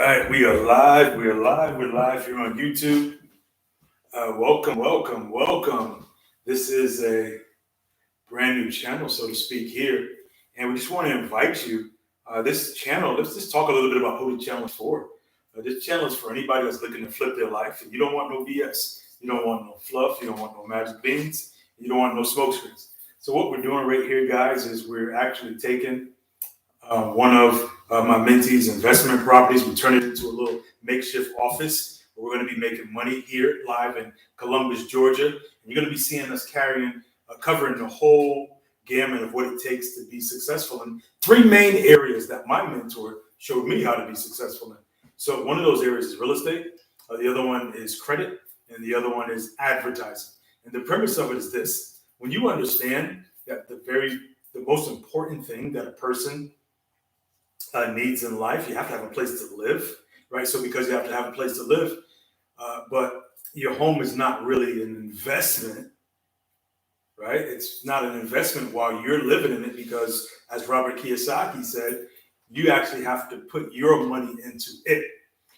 right, we are live. We are live. We're live here on YouTube. Welcome. This is a brand new channel, so to speak, here, and we just want to invite you. This channel. Let's just talk a little bit about who the channel is for. This channel is for anybody that's looking to flip their life, and you don't want no BS. You don't want no fluff. You don't want no magic beans. You don't want no smoke screens. So what we're doing right here, guys, is we're actually taking one of my mentees' investment properties. We turn it into a little makeshift office where we're going to be making money here live in Columbus, Georgia. And you're going to be seeing us covering the whole gamut of what it takes to be successful in three main areas that my mentor showed me how to be successful in. So one of those areas is real estate, the other one is credit, and the other one is advertising. And the premise of it is this: when you understand that the most important thing that a person needs in life, you have to have a place to live, right? So because you have to have a place to live, but your home is not really an investment, right? It's not an investment while you're living in it, because as Robert Kiyosaki said, you actually have to put your money into it.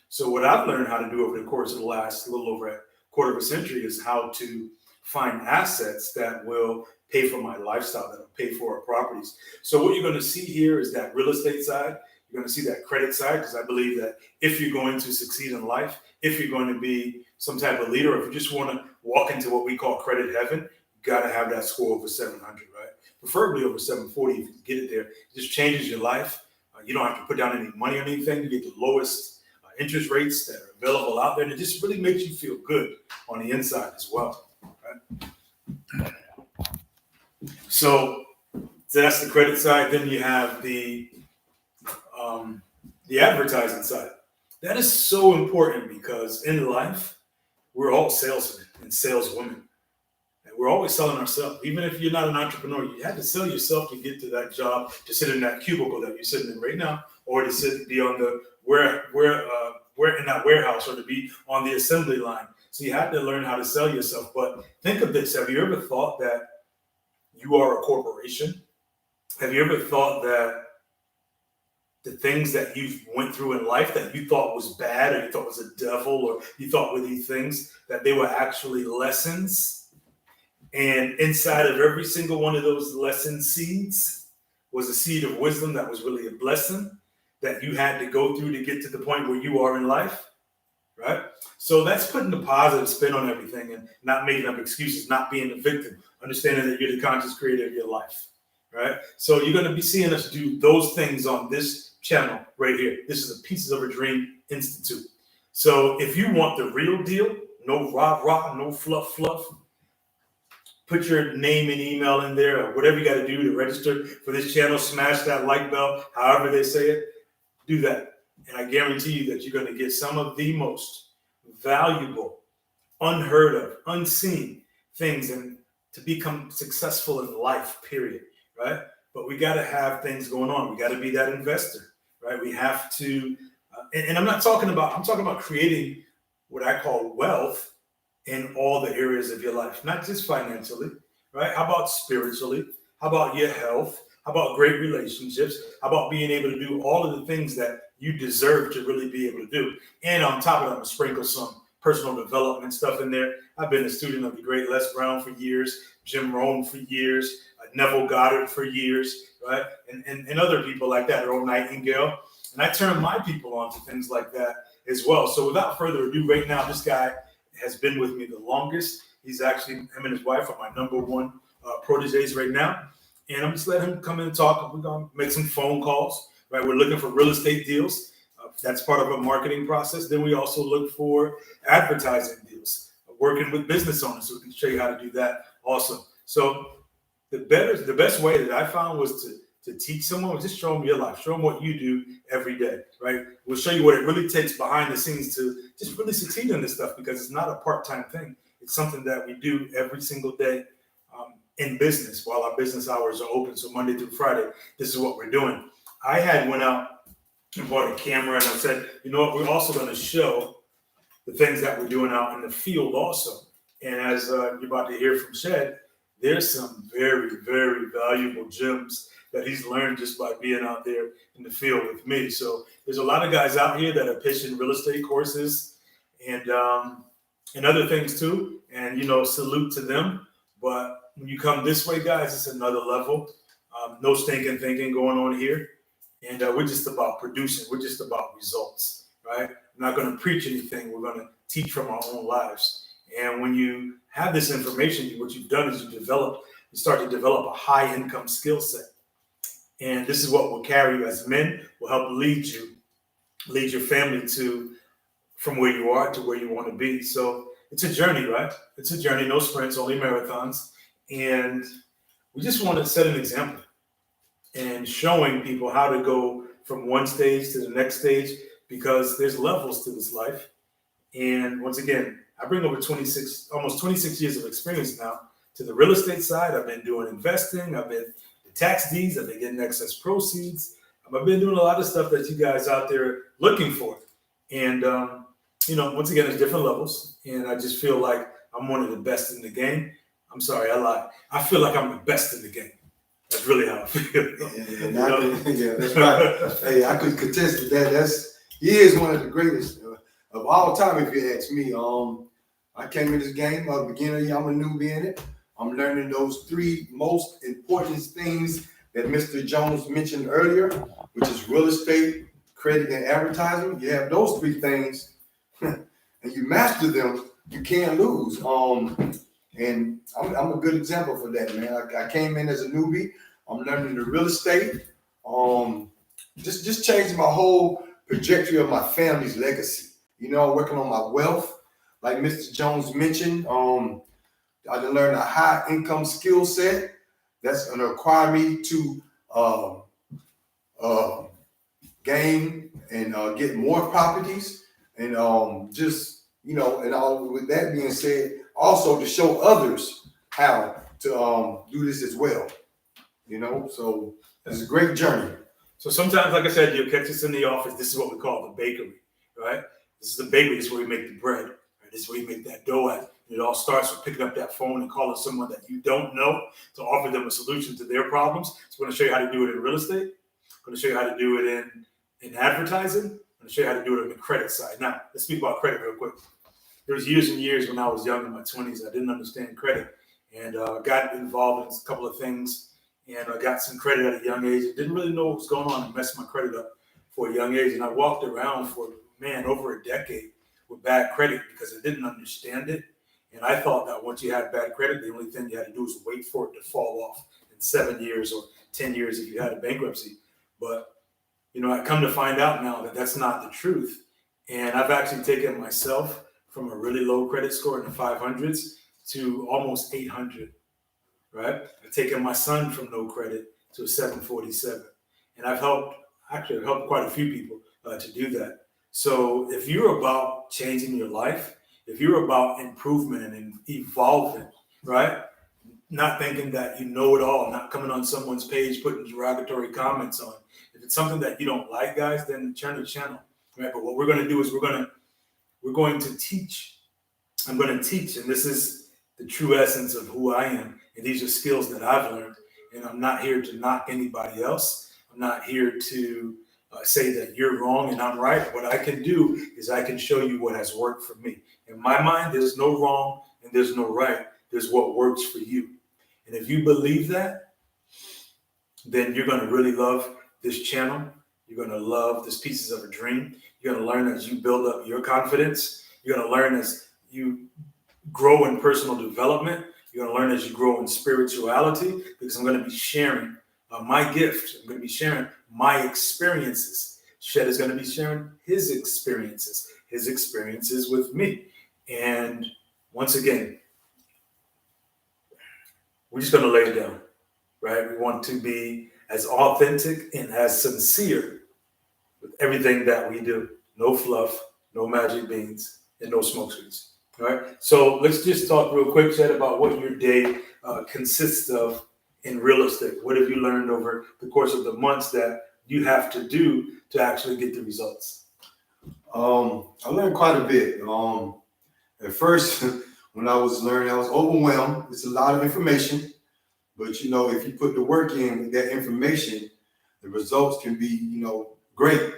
So what I've learned how to do over the course of the last little over a quarter of a century is how to find assets that will pay for my lifestyle, that will pay for our properties. So what you're going to see here is that real estate side. You're going to see that credit side, because I believe that if you're going to succeed in life, if you're going to be some type of leader, or if you just want to walk into what we call credit heaven, you got to have that score over 700, right? Preferably over 740 if you can get it there. It just changes your life. You don't have to put down any money on anything. You get the lowest interest rates that are available out there, and it just really makes you feel good on the inside as well, right? So that's the credit side. Then you have the advertising side. That is so important, because in life, we're all salesmen and saleswomen. And we're always selling ourselves. Even if you're not an entrepreneur, you have to sell yourself to get to that job, to sit in that cubicle that you're sitting in right now, or to be on the where in that warehouse, or to be on the assembly line. So you have to learn how to sell yourself. But think of this: have you ever thought that you are a corporation? Have you ever thought that the things that you've went through in life that you thought was bad, or you thought was a devil, or you thought were these things, that they were actually lessons? And inside of every single one of those lesson seeds was a seed of wisdom that was really a blessing that you had to go through to get to the point where you are in life, right? So that's putting a positive spin on everything and not making up excuses, not being a victim, understanding that you're the conscious creator of your life, right? So you're going to be seeing us do those things on this channel right here. This is the Pieces of a Dream Institute. So if you want the real deal, no rah, no fluff, put your name and email in there, or whatever you got to do to register for this channel. Smash that like bell, however they say it. Do that. And I guarantee you that you're going to get some of the most valuable, unheard of, unseen things, and to become successful in life, period, right? But we got to have things going on. We got to be that investor, right? We have to, and I'm talking about creating what I call wealth in all the areas of your life, not just financially, right? How about spiritually? How about your health? How about great relationships? How about being able to do all of the things that you deserve to really be able to do? And on top of that, I'm gonna sprinkle some personal development stuff in there. I've been a student of the great Les Brown for years, Jim Rohn for years, Neville Goddard for years, right? And other people like that, Earl Nightingale. And I turn my people on to things like that as well. So without further ado, right now, this guy has been with me the longest. He's actually, him and his wife are my number one proteges right now. And I'm just letting him come in and talk. We're going to make some phone calls, right? We're looking for real estate deals. That's part of a marketing process. Then we also look for advertising deals, working with business owners, so we can show you how to do that also. So the best way that I found was to teach someone was just show them your life, show them what you do every day, right? We'll show you what it really takes behind the scenes to just really succeed in this stuff, because it's not a part-time thing. It's something that we do every single day in business while our business hours are open. So Monday through Friday, this is what we're doing. I had went out and bought a camera, and I said, you know what, we're also going to show the things that we're doing out in the field also. And as you're about to hear from Shed, there's some very, very valuable gems that he's learned just by being out there in the field with me. So there's a lot of guys out here that are pitching real estate courses and other things too. And, you know, salute to them. But when you come this way, guys, it's another level. No stinking thinking going on here. And we're just about producing. We're just about results, right? We're not going to preach anything. We're going to teach from our own lives. And when you have this information, what you've done is you start to develop a high income skill set. And this is what will carry you as men, will help lead your family from where you are to where you want to be. So it's a journey, right? It's a journey, no sprints, only marathons. And we just want to set an example and showing people how to go from one stage to the next stage, because there's levels to this life. And once again, I bring over almost 26 years of experience now to the real estate side. I've been doing investing. I've been the tax deeds. I've been getting excess proceeds. I've been doing a lot of stuff that you guys out there are looking for. And, you know, once again, there's different levels. And I just feel like I'm one of the best in the game. I'm sorry, I lied. I feel like I'm the best in the game. That's really how I feel. Yeah, that's right. Hey, I could contest to that. He is one of the greatest of all time, if you ask me. I came in this game at the beginning. I'm a newbie in it. I'm learning those three most important things that Mr. Jones mentioned earlier, which is real estate, credit, and advertising. You have those three things, and you master them, you can't lose. And I'm a good example for that, man. I came in as a newbie. I'm learning the real estate. Just changing my whole trajectory of my family's legacy. You know, working on my wealth, like Mr. Jones mentioned. I done learned a high income skill set that's going to require me to gain and get more properties, and just, you know, and all. With that being said, also to show others how to do this as well. You know, so it's a great journey. So sometimes, like I said, you'll catch us in the office. This is what we call the bakery, right? This is the bakery. This is where we make the bread. Right? This is where we make that dough at. It all starts with picking up that phone and calling someone that you don't know to offer them a solution to their problems. So I'm going to show you how to do it in real estate. I'm going to show you how to do it in advertising. I'm going to show you how to do it on the credit side. Now, let's speak about credit real quick. There was years and years when I was young in my 20s, I didn't understand credit, and got involved in a couple of things, and I got some credit at a young age. I didn't really know what was going on and messed my credit up for a young age. And I walked around for, over a decade with bad credit because I didn't understand it. And I thought that once you had bad credit, the only thing you had to do was wait for it to fall off in 7 years or 10 years if you had a bankruptcy. But, you know, I come to find out now that that's not the truth. And I've actually taken myself from a really low credit score in the 500s to almost 800, right? I've taken my son from no credit to a 747. And I've helped quite a few people to do that. So if you're about changing your life, if you're about improvement and evolving, right? Not thinking that you know it all, not coming on someone's page, putting derogatory comments on. If it's something that you don't like, guys, then turn the channel, right? But what we're going to do is we're going to teach. I'm going to teach, and this is the true essence of who I am. And these are skills that I've learned. And I'm not here to knock anybody else. I'm not here to say that you're wrong and I'm right. What I can do is I can show you what has worked for me. In my mind, there's no wrong and there's no right. There's what works for you. And if you believe that, then you're going to really love this channel. You're going to love this Pieces of a Dream. You're going to learn as you build up your confidence. You're going to learn as you grow in personal development. You're going to learn as you grow in spirituality, because I'm going to be sharing my gift. I'm going to be sharing my experiences. Shed is going to be sharing his experiences with me. And once again, we're just going to lay it down, right? We want to be as authentic and as sincere with everything that we do. No fluff, no magic beans, and no smoke screens. All right. So let's just talk real quick, Chad, about what your day consists of in real estate. What have you learned over the course of the months that you have to do to actually get the results? I learned quite a bit. At first, when I was learning, I was overwhelmed. It's a lot of information, But if you put the work in with that information, the results can be, great.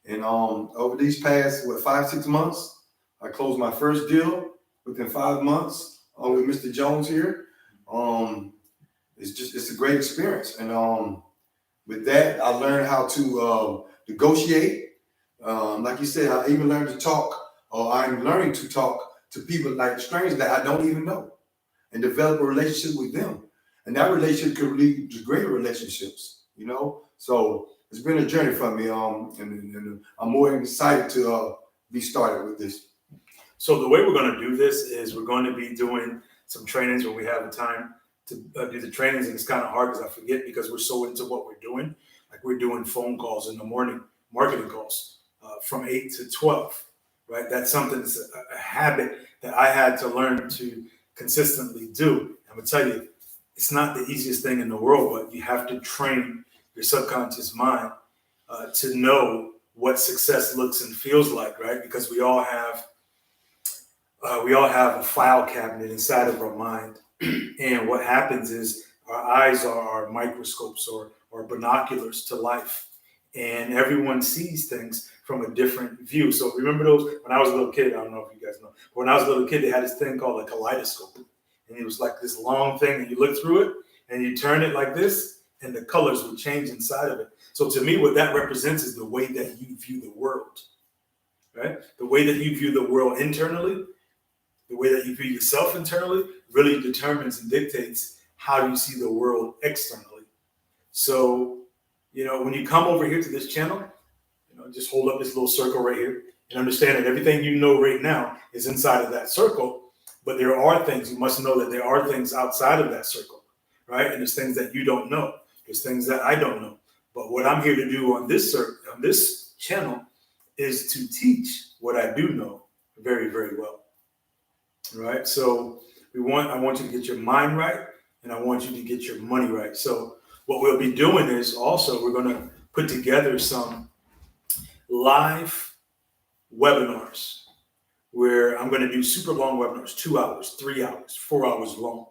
And over these past 5-6 months, I closed my first deal within 5 months with Mr. Jones here. It's a great experience. And with that, I learned how to negotiate. Like you said, I even learned to talk, or I'm learning to talk to people like strangers that I don't even know, and develop a relationship with them. And that relationship could lead to greater relationships, So it's been a journey for me, and I'm more excited to be started with this. So the way we're going to do this is we're going to be doing some trainings when we have the time to do the trainings, and it's kind of hard because I forget because we're so into what we're doing. Like we're doing phone calls in the morning, marketing calls from 8 to 12, right? That's something, that's a habit that I had to learn to consistently do. I'm going to tell you, it's not the easiest thing in the world, but you have to train your subconscious mind to know what success looks and feels like, right? Because we all have a file cabinet inside of our mind. And what happens is our eyes are our microscopes or binoculars to life. And everyone sees things from a different view. So remember those, when I was a little kid, I don't know if you guys know, but when I was a little kid, they had this thing called a kaleidoscope. And it was like this long thing, and you look through it and you turn it like this, and the colors would change inside of it. So to me, what that represents is the way that you view the world, right? The way that you view the world internally, the way that you view yourself internally really determines and dictates how you see the world externally. So, when you come over here to this channel, just hold up this little circle right here and understand that everything you know right now is inside of that circle. But there are things, you must know that there are things outside of that circle, right? And there's things that you don't know. There's things that I don't know. But what I'm here to do on this channel is to teach what I do know very, very well. Right? So I want you to get your mind right, and I want you to get your money right. So what we'll be doing is also we're going to put together some live webinars where I'm going to do super long webinars, 2 hours, 3 hours, 4 hours long,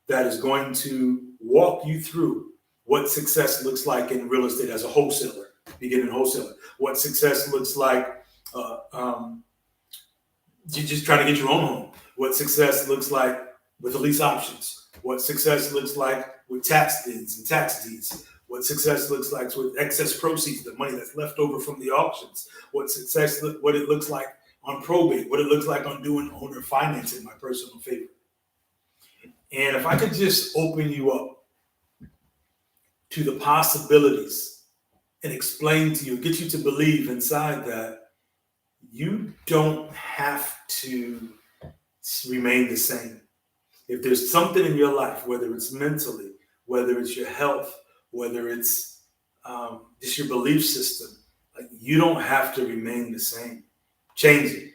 that is going to walk you through what success looks like in real estate as a wholesaler, beginning wholesaler, what success looks like you're just trying to get your own home, what success looks like with the lease options, what success looks like with tax liens and tax deeds, what success looks like with excess proceeds, the money that's left over from the auctions, what it looks like on probate, what it looks like on doing owner financing, my personal favorite. And if I could just open you up to the possibilities and explain to you, get you to believe inside that you don't have to remain the same. If there's something in your life, whether it's mentally, whether it's your health, whether it's just your belief system, like you don't have to remain the same. Change it,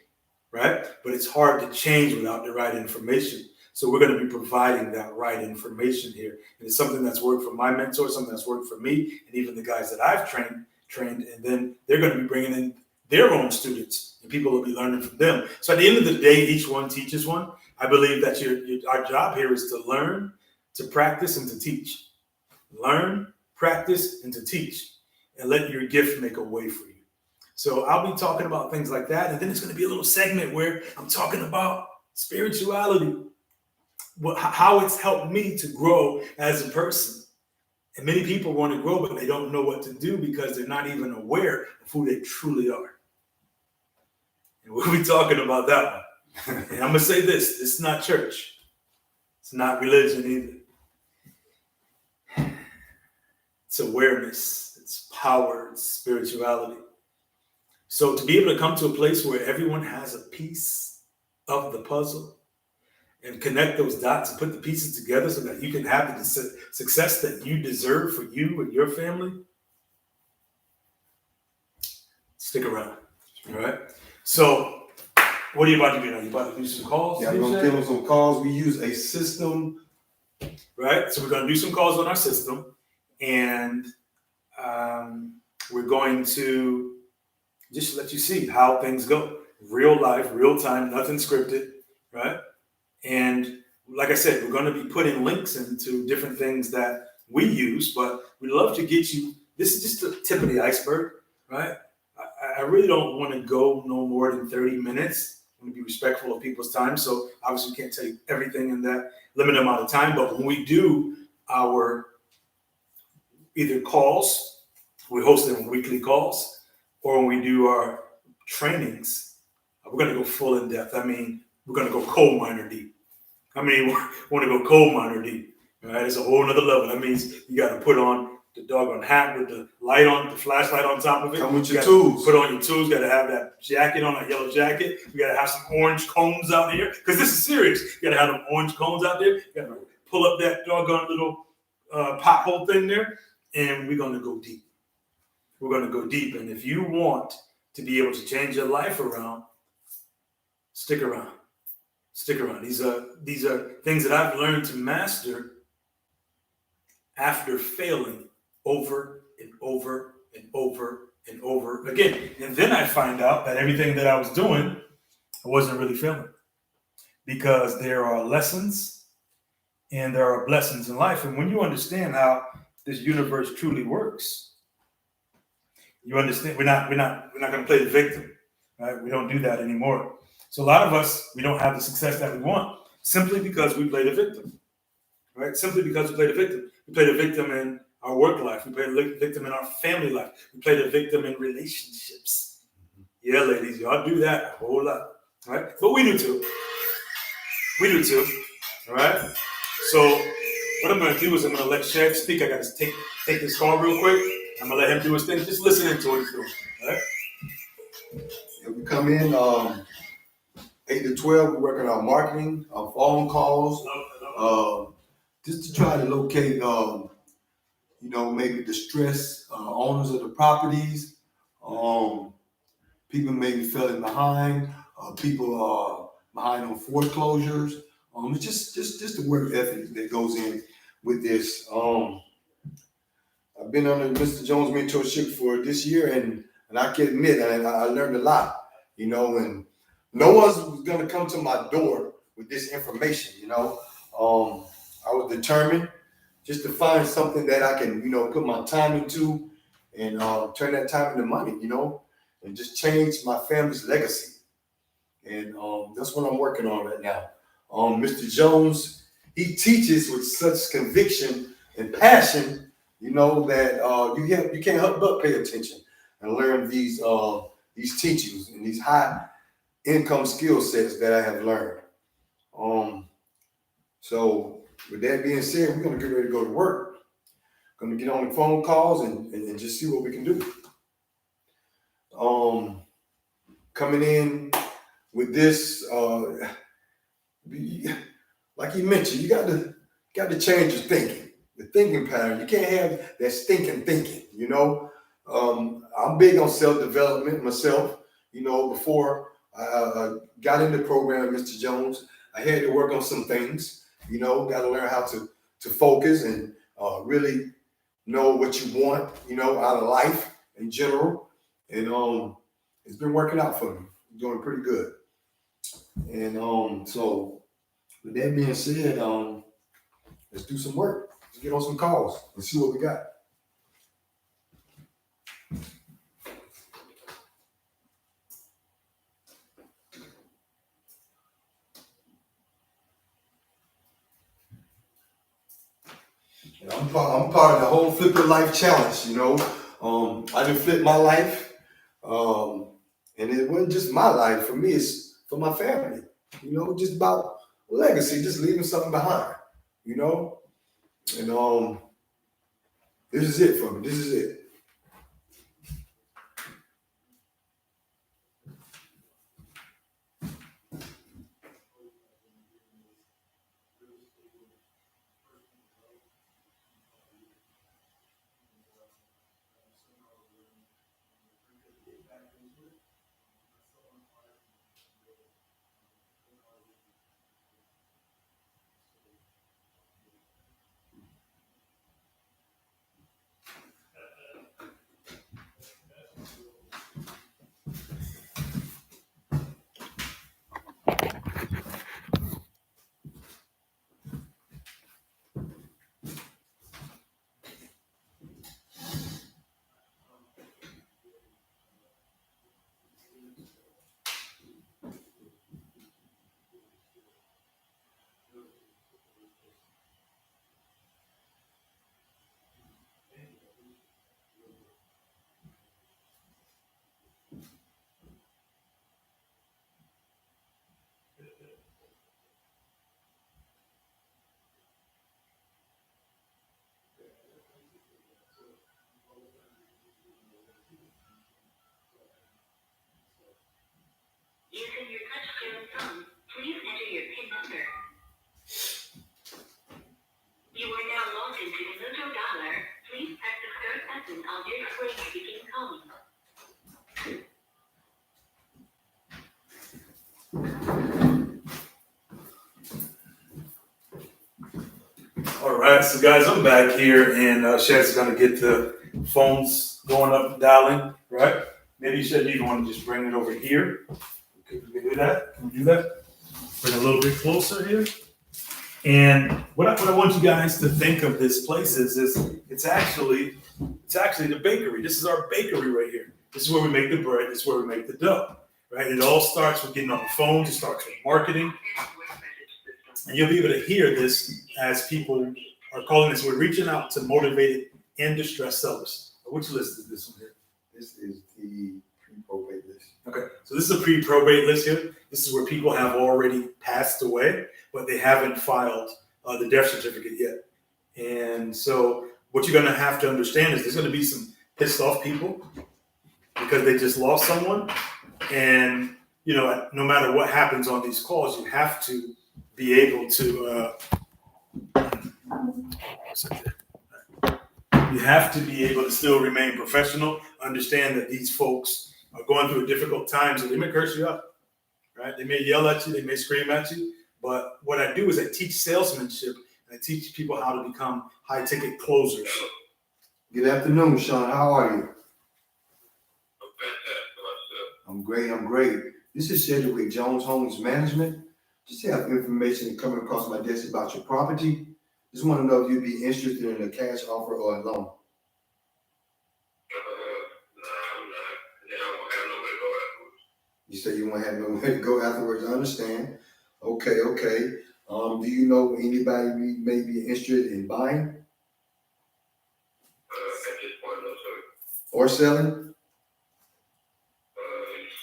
right? But it's hard to change without the right information. So we're going to be providing that right information here. And it's something that's worked for my mentor, something that's worked for me, and even the guys that I've trained, and then they're going to be bringing in their own students, and people will be learning from them. So at the end of the day, each one teaches one. I believe that our job here is to learn, to practice, and to teach. Learn, practice, and to teach, and let your gift make a way for you. So I'll be talking about things like that, and then it's going to be a little segment where I'm talking about spirituality, how it's helped me to grow as a person. And many people want to grow, but they don't know what to do because they're not even aware of who they truly are. And we'll be talking about that one. And I'm going to say this is not church. It's not religion either. It's awareness. It's power. It's spirituality. So to be able to come to a place where everyone has a piece of the puzzle and connect those dots and put the pieces together so that you can have the success that you deserve for you and your family, stick around. All right? So what are you about to do now? You about to do some calls? Yeah, we're going to give them some calls. We use a system. Right? So we're going to do some calls on our system, and we're going to just let you see how things go. Real life, real time, nothing scripted, right? And like I said, we're going to be putting links into different things that we use, but we'd love to get you. This is just the tip of the iceberg, right? I really don't want to go no more than 30 minutes. I want to be respectful of people's time. So obviously we can't tell you everything in that limited amount of time. But when we do our either calls, we host them weekly calls, or when we do our trainings, we're going to go full in depth. I mean, we're going to go coal miner deep. I mean, we want to go coal miner deep. Right? It's a whole nother level. That means you got to put on the doggone hat with the light on, the flashlight on top of it. Come with your tools. Put on your tools. Got to have that jacket on, a yellow jacket. You got to have some orange cones out here because this is serious. You got to have them orange cones out there. You got to pull up that doggone little pothole thing there, and we're going to go deep. We're going to go deep. And if you want to be able to change your life around, stick around. Stick around. These are things that I've learned to master after failing over and over and over and over again. And then I find out that everything that I was doing, I wasn't really failing, because there are lessons and there are blessings in life. And when you understand how this universe truly works, you understand we're not going to play the victim, right? We don't do that anymore. So a lot of us, we don't have the success that we want simply because we play the victim, right? Simply because we play the victim. We play the victim in our work life. We play the victim in our family life. We play the victim in relationships. Yeah, ladies, y'all do that a whole lot, right? But we do too. We do too, all right? So what I'm going to do is I'm going to let Chad speak. I got to take this call real quick. I'm going to let him do his thing. Just listening to what he's doing, all right? Yeah, we come in 8 to 12. We're working on marketing, phone calls, just to try to locate, maybe distressed owners of the properties. People may be feeling behind. People are behind on foreclosures. It's just the work ethic that goes in with this. I've been under Mr. Jones' mentorship for this year, and I can admit, I learned a lot, and no one's going to come to my door with this information, I was determined just to find something that I can, put my time into and turn that time into money, and just change my family's legacy. And that's what I'm working on right now. Mr. Jones, he teaches with such conviction and passion, that you can't help but pay attention and learn these teachings and these high income skill sets that I have learned. So with that being said, we're gonna get ready to go to work. Gonna get on the phone calls and just see what we can do. Coming in with this, like you mentioned, you got to change your thinking, the thinking pattern. You can't have that stinking thinking. I'm big on self-development myself. Before I got into the program, Mr. Jones, I had to work on some things. Got to learn how to focus and really know what you want, out of life in general. And it's been working out for me. I'm doing pretty good. And so with that being said, let's do some work. Let's get on some calls and see what we got. I'm part of the whole Flip Your Life Challenge, I done flipped my life. And it wasn't just my life. For me, it's for my family. Just about legacy, just leaving something behind, And this is it for me. This is it. button on your screen to begin calling. All right, so guys, I'm back here, and Shed's gonna get the phones going up and dialing, right? Maybe Shed, you want to just bring it over here. Can we do that? Can we do that? Bring it a little bit closer here. And what I want you guys to think of this place is it's actually the bakery. This is our bakery right here. This is where we make the bread. This is where we make the dough, right? It all starts with getting on the phones. It starts with marketing. And you'll be able to hear this as people are calling this. We're reaching out to motivated and distressed sellers. Which list is this one here? This is the pre-probate list. Okay, so this is a pre-probate list here. This is where people have already passed away, but they haven't filed the death certificate yet. And so what you're going to have to understand is there's going to be some pissed off people because they just lost someone. And, you know, no matter what happens on these calls, you have to be able to, you have to be able to still remain professional, understand that these folks are going through a difficult time, so they may curse you up, right? They may yell at you, they may scream at you, but what I do is I teach salesmanship, and I teach people how to become high-ticket closers. Good afternoon, Sean. How are you? I'm great. This is Cedric with Jones Homes Management. Just have information coming across my desk about your property. Just want to know if you'd be interested in a cash offer or a loan. You say you won't have nowhere to go afterwards. I understand. Okay. Do you know anybody may be interested in buying? At this point, no, sir. Or selling?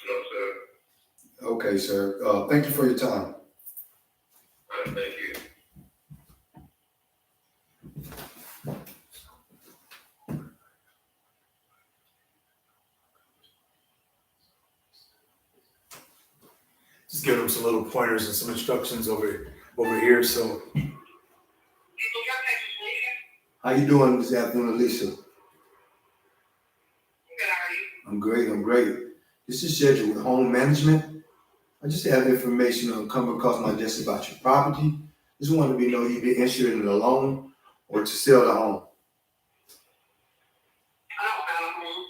No, sir. Okay, sir. Thank you for your time. Thank you. Just give them some little pointers and some instructions over here. So, How you doing this afternoon, Alicia? I'm great. This is Cedric with Home Management. I just have information on coming across my desk about your property. Just wanted to know if you'd be interested in a loan or to sell the home. I don't have a home.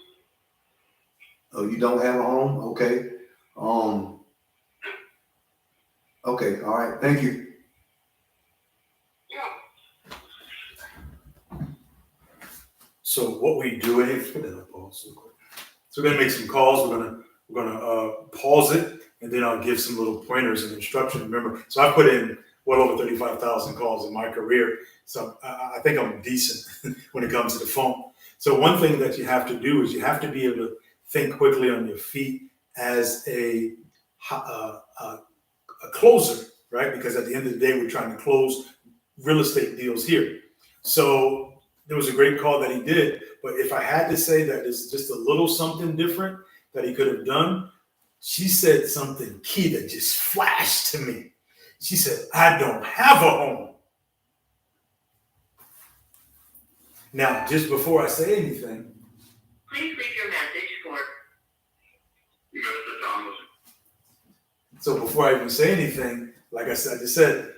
Oh, you don't have a home? Okay. Okay, all right. Thank you. Yeah. so what we do, let's put that up also quick. So we're gonna make some calls. We're gonna pause it, and then I'll give some little pointers and instruction. Remember, so I put in well over 35,000 calls in my career, so I think I'm decent when it comes to the phone. So one thing that you have to do is you have to be able to think quickly on your feet as a closer, right? Because at the end of the day, we're trying to close real estate deals here. So there was a great call that he did, but if I had to say that there's just a little something different that he could have done, she said something key that just flashed to me. She said, I don't have a home. Now, just before I say anything, Please leave your message for Mr. Thomas. so before I even say anything, like I just said,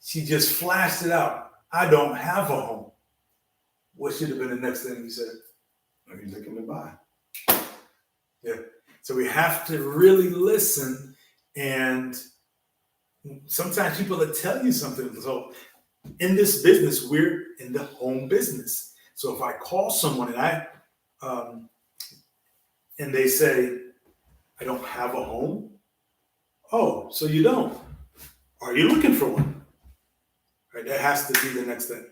she just flashed it out. I don't have a home. What should have been the next thing he said? Are you looking to buy? Yeah. So we have to really listen, and sometimes people will tell you something. So in this business, we're in the home business. So if I call someone and they say, I don't have a home. Oh, so you don't. Are you looking for one? Right, that has to be the next thing.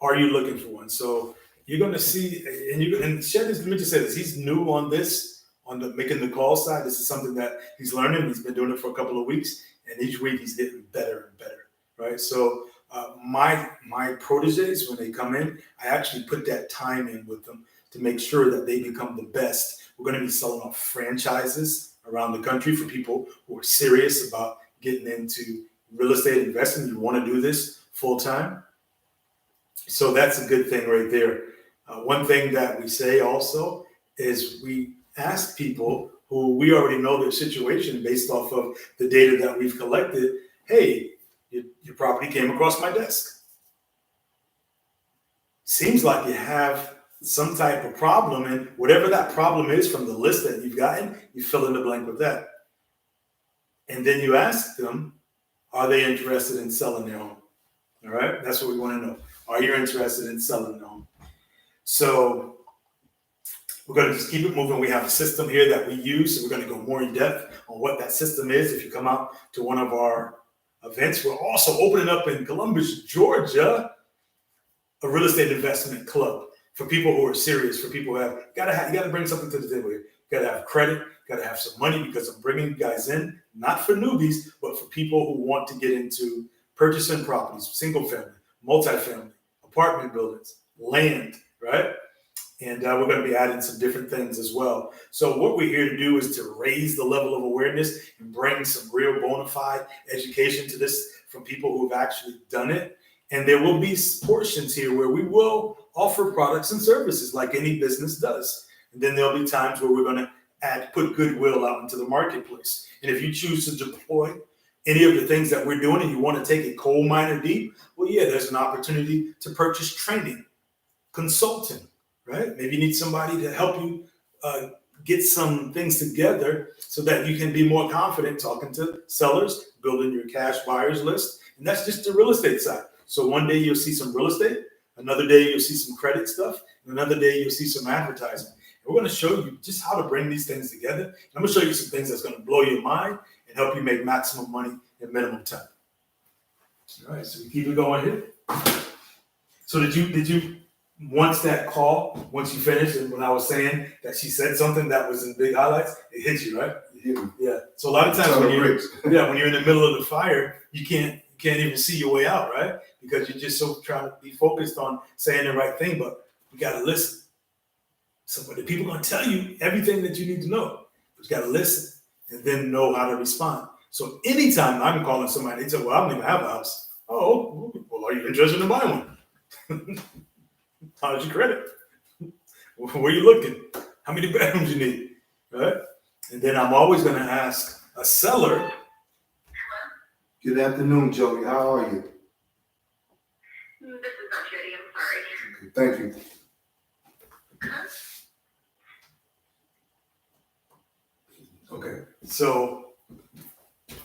Are you looking for one? So you're going to see, and Shed is, let me just say this, he's new on this, on the making the call side. This is something that he's learning. He's been doing it for a couple of weeks, and each week he's getting better and better, right? So my proteges, when they come in, I actually put that time in with them to make sure that they become the best. We're going to be selling off franchises around the country for people who are serious about getting into real estate investing. You want to do this full time. So that's a good thing right there. One thing that we say also is we ask people who we already know their situation based off of the data that we've collected. Hey, your property came across my desk. Seems like you have some type of problem, and whatever that problem is from the list that you've gotten, you fill in the blank with that. And then you ask them, are they interested in selling their home? All right, that's what we want to know. Are you interested in selling their home? So we're going to just keep it moving. We have a system here that we use, so we're going to go more in depth on what that system is. If you come out to one of our events, we're also opening up in Columbus, Georgia, a real estate investment club for people who are serious, for people who you got to bring something to the table here. You got to have credit, got to have some money, because I'm bringing you guys in, not for newbies, but for people who want to get into purchasing properties, single family, multifamily, apartment buildings, land, right? And we're going to be adding some different things as well. So what we're here to do is to raise the level of awareness and bring some real bona fide education to this from people who have actually done it. And there will be portions here where we will offer products and services like any business does. And then there'll be times where we're going to put goodwill out into the marketplace. And if you choose to deploy any of the things that we're doing and you want to take it coal miner deep, well, yeah, there's an opportunity to purchase training, consulting, right? Maybe you need somebody to help you get some things together so that you can be more confident talking to sellers, building your cash buyers list. And that's just the real estate side. So one day you'll see some real estate, another day you'll see some credit stuff, and another day you'll see some advertising. And we're going to show you just how to bring these things together. And I'm going to show you some things that's going to blow your mind and help you make maximum money in minimum time. All right, so we keep it going here. So did you once that call, once you finished, and when I was saying that she said something that was in big highlights, it hit you, right? Yeah. So a lot of times when you're in the middle of the fire, you can't even see your way out, right? Because you're just so trying to be focused on saying the right thing, but you got to listen. So the people are going to tell you everything that you need to know, but you got to listen and then know how to respond. So anytime I'm calling somebody, they say, well, I don't even have a house. Oh, well, are you interested in buying one? How's your credit? Where are you looking? How many bedrooms you need? Right? And then I'm always going to ask a seller. Good afternoon, Joey. How are you? This is not Judy, I'm sorry. Thank you. Okay. So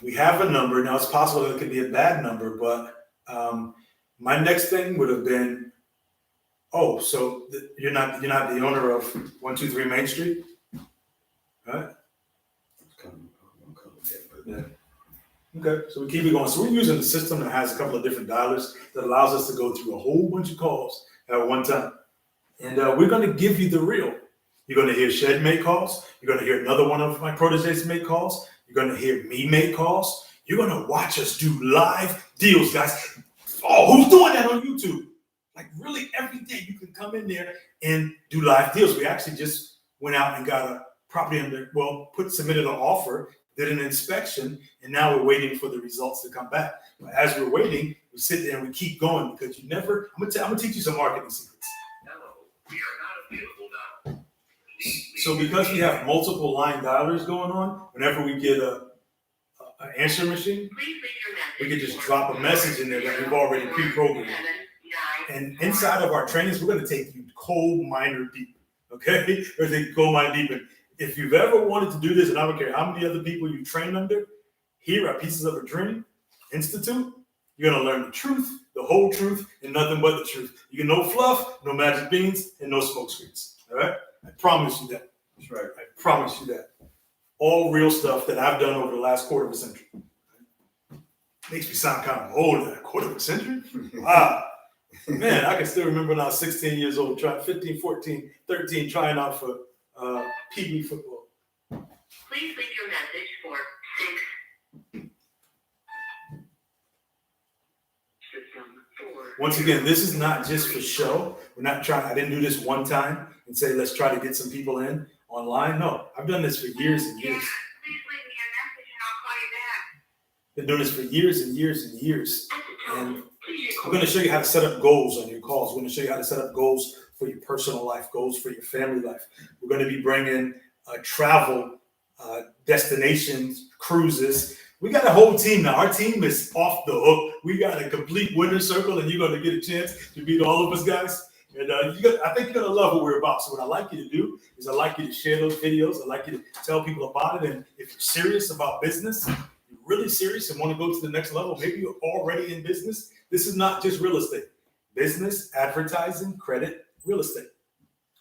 we have a number. Now it's possible that it could be a bad number, but my next thing would have been, oh, so you're not the owner of 123 Main Street? Right? Yeah. Okay, so we keep it going. So we're using the system that has a couple of different dialers that allows us to go through a whole bunch of calls at one time. And we're going to give you the real. You're going to hear Shed make calls. You're going to hear another one of my proteges make calls. You're going to hear me make calls. You're going to watch us do live deals, guys. Oh, who's doing that on YouTube? Like really every day you can come in there and do live deals. We actually just went out and got a property submitted an offer, did an inspection, and now we're waiting for the results to come back. But as we're waiting, we sit there and we keep going because I'm gonna teach you some marketing secrets. No, we are not available now. So because we have multiple line dialers going on, whenever we get an answer machine, Please leave your message. we can just drop a message in there that we've already pre-programmed. And inside of our trainings, we're going to take you coal miner deep. Okay? We're going to take you coal miner deep. And if you've ever wanted to do this, and I don't care how many other people you train under, here at Pieces of a Dream Institute, you're going to learn the truth, the whole truth, and nothing but the truth. You get no fluff, no magic beans, and no smoke screens. All right? I promise you that. That's right. I promise you that. All real stuff that I've done over the last quarter of a century. Makes me sound kind of old, that quarter of a century. Wow. Man, I can still remember when I was 16 years old, 15, 14, 13, trying out for PB football. Please leave your message for 6. System 4. Once again, this is not just for show. I didn't do this one time and say, let's try to get some people in online. No, I've done this for years and years. Please leave me a message and I'll call you back. Been doing this for years and years and years. And we're going to show you how to set up goals on your calls. We're going to show you how to set up goals for your personal life, goals for your family life. We're going to be bringing travel destinations, cruises. We got a whole team now. Our team is off the hook. We got a complete winner's circle, and you're going to get a chance to meet all of us guys. And I think you're going to love what we're about. So what I like you to do is I like you to share those videos. I like you to tell people about it. And if you're serious about business, you're really serious and want to go to the next level, maybe you're already in business. This is not just real estate. Business, advertising, credit, real estate,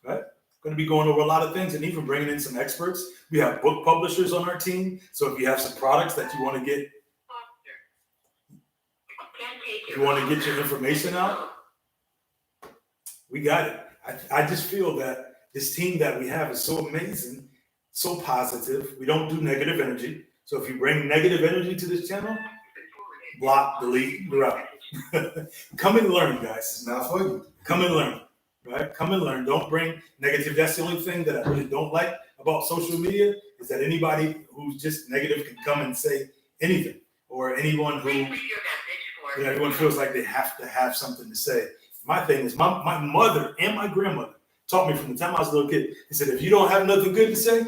right? Going to be going over a lot of things and even bringing in some experts. We have book publishers on our team. So if you have some products that you want to get, you want to get your information out, we got it. I just feel that this team that we have is so amazing, so positive. We don't do negative energy. So if you bring negative energy to this channel, block, delete, you're out. Come and learn, guys. It's not for you. Come and learn, right? Come and learn. Don't bring negative. That's the only thing that I really don't like about social media is that anybody who's just negative can come and say anything, or anyone who, everyone feels like they have to have something to say. My thing is, my mother and my grandmother taught me from the time I was a little kid. They said, if you don't have nothing good to say,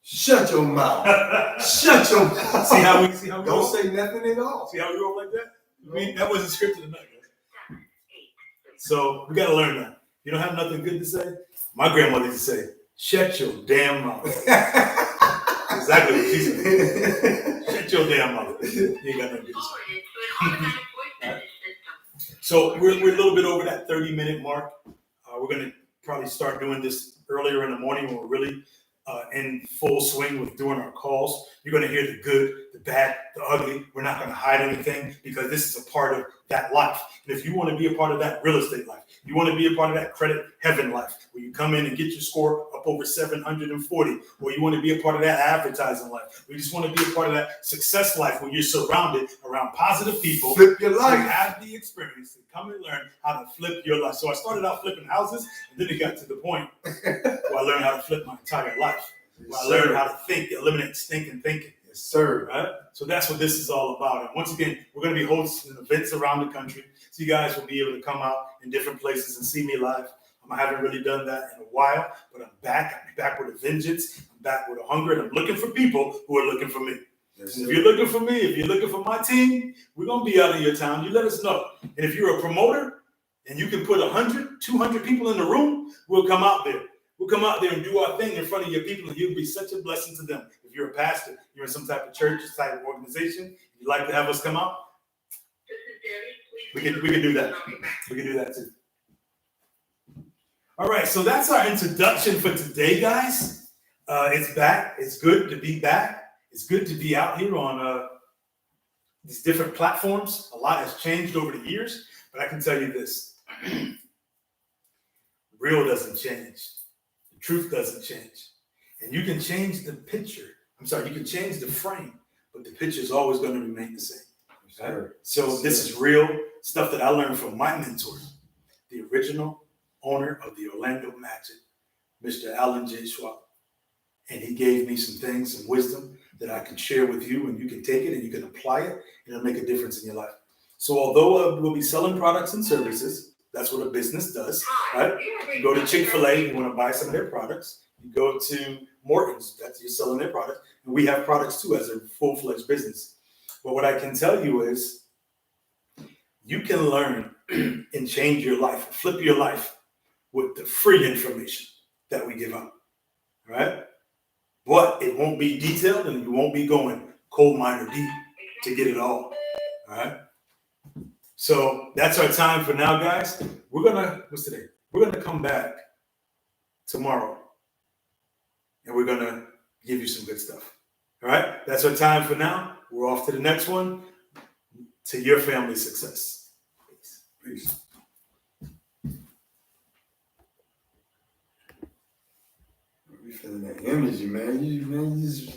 shut your mouth. Shut your mouth. See how we Don't roll? say nothing at all. See how we roll like that? I mean, that wasn't scripted enough. So we got to learn that. You don't have nothing good to say? My grandmother used to say, shut your damn mouth. Exactly what she said. Shut your damn mouth. You ain't got nothing good to say. So we're a little bit over that 30-minute mark. We're going to probably start doing this earlier in the morning when we're really in full swing with doing our calls. You're going to hear the good, the bad, the ugly. We're not going to hide anything because this is a part of that life. And if you want to be a part of that real estate life, you want to be a part of that credit heaven life, where you come in and get your score up over 740, or you want to be a part of that advertising life, or you just want to be a part of that success life where you're surrounded around positive people. Flip your So life. you have the experience to come and learn how to flip your life. So I started out flipping houses, and then it got to the point where I learned how to flip my entire life. Where I learned how to think, eliminate stinking thinking. Yes, sir. Right? So that's what this is all about. And once again, we're going to be hosting events around the country. So you guys will be able to come out in different places and see me live. I haven't really done that in a while, but I'm back. I'm back with a vengeance. I'm back with a hunger, and I'm looking for people who are looking for me. Yes, And sir. if you're looking for me, if you're looking for my team, we're going to be out of your town. You let us know. And if you're a promoter and you can put 100, 200 people in the room, we'll come out there. We'll come out there and do our thing in front of your people, and you'll be such a blessing to them. If you're a pastor, you're in some type of church, type of organization, you'd like to have us come out, we can do that. We can do that too. All right, so that's our introduction for today, guys. It's back. It's good to be back. It's good to be out here on these different platforms. A lot has changed over the years, but I can tell you this. Real doesn't change. The truth doesn't change. And you can change the picture. You can change the frame, but the picture is always going to remain the same. Okay? So this is real stuff that I learned from my mentor, the original owner of the Orlando Magic, Mr. Alan J. Schwab. And he gave me some things, some wisdom that I can share with you, and you can take it and you can apply it, and it'll make a difference in your life. So although we'll be selling products and services, that's what a business does, right? You go to Chick-fil-A, you want to buy some of their products. You go to Morton's, that's you're selling their products. And we have products too as a full-fledged business. But what I can tell you is you can learn and change your life, flip your life with the free information that we give out, right? But it won't be detailed, and you won't be going coal miner deep to get it all right? So that's our time for now, guys. What's today? We're gonna come back tomorrow, and we're gonna give you some good stuff. All right, that's our time for now. We're off to the next one. To your family success. Peace. Peace. We feeling that energy, man. You just